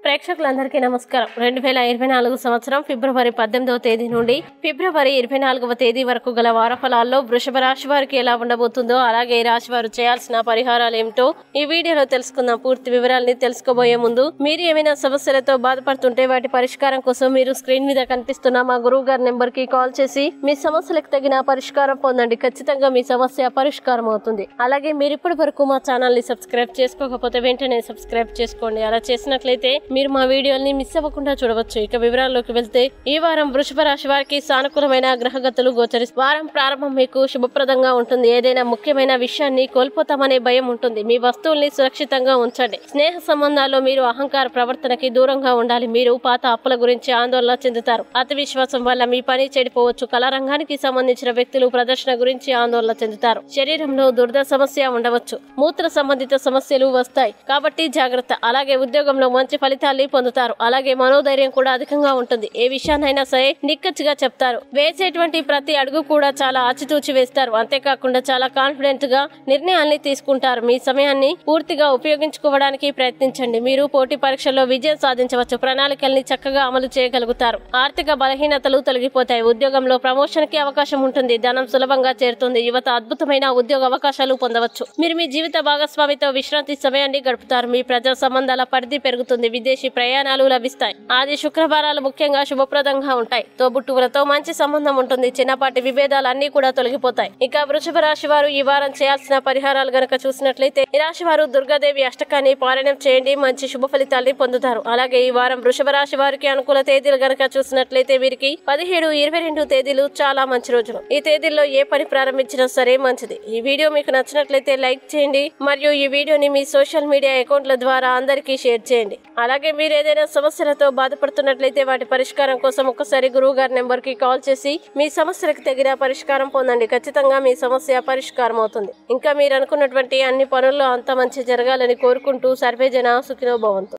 ప్రేక్షకులందరికీ నమస్కారం. 2024 సంవత్సరం ఫిబ్రవరి 18వ తేదీ నుండి ఫిబ్రవరి 24వ తేదీ వరకు గల వారఫలాల్లో వృషభ రాశి వారికి ఎలా ఉండబోతుందో, అలాగే ఈ రాశి వారు చేయాల్సిన పరిహారాలు ఏమిటో ఈ వీడియోలో తెలుసుకుందాం. పూర్తి వివరాలని తెలుసుకోబోయే ముందు మీరు ఏమైనా సమస్యలతో బాధపడుతుంటే వాటి పరిష్కారం కోసం మీరు స్క్రీన్ మీద కనిపిస్తున్న మా గురువు గారి నెంబర్ కి కాల్ చేసి మీ సమస్యలకు తగిన పరిష్కారం పొందండి. ఖచ్చితంగా మీ సమస్య పరిష్కారం అవుతుంది. అలాగే మీరు ఇప్పటి వరకు మా ఛానల్ ని సబ్స్క్రైబ్ చేసుకోకపోతే వెంటనే సబ్స్క్రైబ్ చేసుకోండి. అలా చేసినట్లయితే మీరు మా వీడియోల్ని మిస్ అవ్వకుండా చూడవచ్చు. ఇక వివరాల్లోకి వెళ్తే, ఈ వారం వృషభ రాశి వారికి సానుకూలమైన గ్రహగతులు గోచరిస్తారు. వారం ప్రారంభం మీకు శుభప్రదంగా ఉంటుంది. ఏదైనా ముఖ్యమైన విషయాన్ని కోల్పోతామనే భయం ఉంటుంది. మీ వస్తువుల్ని సురక్షితంగా ఉంచండి. స్నేహ సంబంధాల్లో మీరు అహంకార ప్రవర్తనకి దూరంగా ఉండాలి. మీరు పాత అప్పుల గురించి ఆందోళన చెందుతారు. అతి విశ్వాసం వల్ల మీ పని చెడిపోవచ్చు. కళారంగానికి సంబంధించిన వ్యక్తులు ప్రదర్శన గురించి ఆందోళన చెందుతారు. శరీరంలో దురద సమస్య ఉండవచ్చు. మూత్ర సంబంధిత సమస్యలు వస్తాయి కాబట్టి జాగ్రత్త. అలాగే ఉద్యోగంలో మంచి ఫలితాల్ని పొందుతారు. అలాగే మనోధైర్యం కూడా అధికంగా ఉంటుంది. ఏ విషయాన్నైనా సరే నిక్కచ్చిగా చెప్తారు. వేసేటువంటి ప్రతి అడుగు కూడా చాలా ఆచితూచి వేస్తారు. అంతేకాకుండా చాలా కాన్ఫిడెంట్ గా నిర్ణయాల్ని తీసుకుంటారు. మీ సమయాన్ని పూర్తిగా ఉపయోగించుకోవడానికి ప్రయత్నించండి. మీరు పోటీ పరీక్షల్లో విజయం సాధించవచ్చు. ప్రణాళికల్ని చక్కగా అమలు చేయగలుగుతారు. ఆర్థిక బలహీనతలు తొలగిపోతాయి. ఉద్యోగంలో ప్రమోషన్ కి అవకాశం ఉంటుంది. ధనం సులభంగా చేరుతుంది. యువత అద్భుతమైన ఉద్యోగ అవకాశాలు పొందవచ్చు. మీరు మీ జీవిత భాగస్వామితో విశ్రాంతి సమయాన్ని గడుపుతారు. మీ ప్రజా సంబంధాల పరిధి పెరుగుతుంది. విదేశీ ప్రయాణాలు లభిస్తాయి. ఆది శుక్రవారాలు ముఖ్యంగా శుభప్రదంగా ఉంటాయి. తోబుట్టువులతో మంచి సంబంధం ఉంటుంది. చిన్నపాటి విభేదాలు అన్ని కూడా తొలగిపోతాయి. ఇక వృషభ రాశి వారు ఈ వారం చేయాల్సిన పరిహారాలు గనక చూసినట్లయితే, ఈ రాశి వారు దుర్గాదేవి అష్టకాన్ని పారాయణం చేయండి. మంచి శుభ ఫలితాల్ని పొందుతారు. అలాగే ఈ వారం వృషభ రాశి వారికి అనుకూల తేదీలు గనక చూసినట్లయితే, వీరికి 17, 22 తేదీలు చాలా మంచి రోజులు. ఈ తేదీల్లో ఏ పని ప్రారంభించినా సరే మంచిది. ఈ వీడియో మీకు నచ్చినట్లయితే లైక్ చేయండి మరియు ఈ వీడియోని మీ సోషల్ మీడియా అకౌంట్ల ద్వారా అందరికీ షేర్ చేయండి. అలాగే మీరు ఏదైనా సమస్యలతో బాధపడుతున్నట్లయితే వాటి పరిష్కారం కోసం ఒక్కసారి గురువు గారి నెంబర్ కి కాల్ చేసి మీ సమస్యలకు తగిన పరిష్కారం పొందండి. ఖచ్చితంగా మీ సమస్య పరిష్కారం అవుతుంది. ఇంకా మీరు అనుకున్నటువంటి అన్ని పనుల్లో అంత మంచి జరగాలని కోరుకుంటూ సర్వే జన సుఖినో భవంతు.